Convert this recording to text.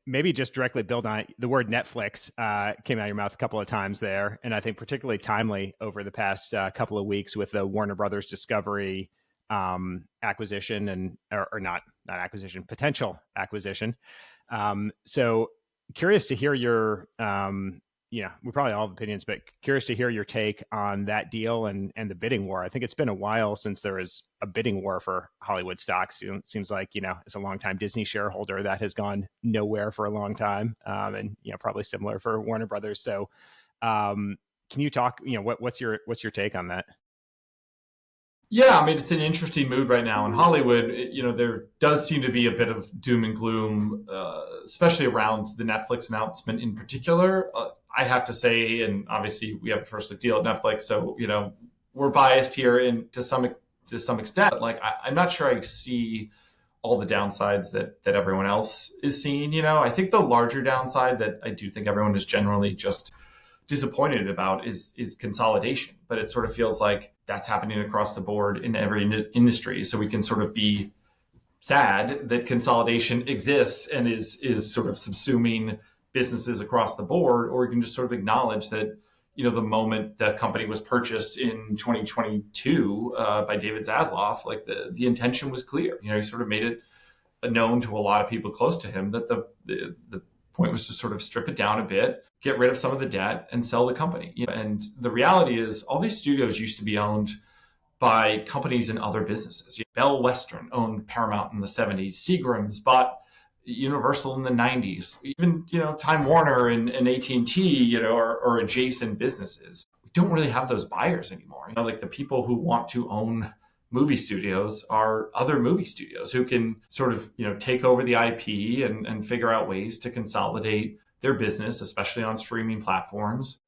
maybe just directly build on it. The word Netflix came out of your mouth a couple of times there, and I think particularly timely over the past couple of weeks with the Warner Brothers Discovery acquisition or not acquisition, potential acquisition. So curious to hear your, we probably all have opinions, but curious to hear your take on that deal and the bidding war. I think it's been a while since there was a bidding war for Hollywood stocks. It seems like, as a longtime Disney shareholder, that has gone nowhere for a long time. And, probably similar for Warner Brothers. So can you talk, what's your take on that? Yeah, I mean, it's an interesting mood right now in Hollywood. There does seem to be a bit of doom and gloom, especially around the Netflix announcement in particular. I have to say, and obviously we have a first look deal at Netflix, so we're biased here to some extent. Like, I'm not sure I see all the downsides that everyone else is seeing. I think the larger downside that I do think everyone is generally just disappointed about is consolidation, but it sort of feels like that's happening across the board in every industry. So we can sort of be sad that consolidation exists and is sort of subsuming businesses across the board, or we can just sort of acknowledge that the moment the company was purchased in 2022 by David Zaslav, like the intention was clear. He sort of made it known to a lot of people close to him that the point was to sort of strip it down a bit, get rid of some of the debt, and sell the company. And the reality is, all these studios used to be owned by companies in other businesses. Bell Western owned Paramount in the 70s. Seagram's bought Universal in the 90s. Even Time Warner and AT&T, are adjacent businesses. We don't really have those buyers anymore. Like the people who want to own movie studios are other movie studios who can sort of take over the IP and figure out ways to consolidate their business, especially on streaming platforms.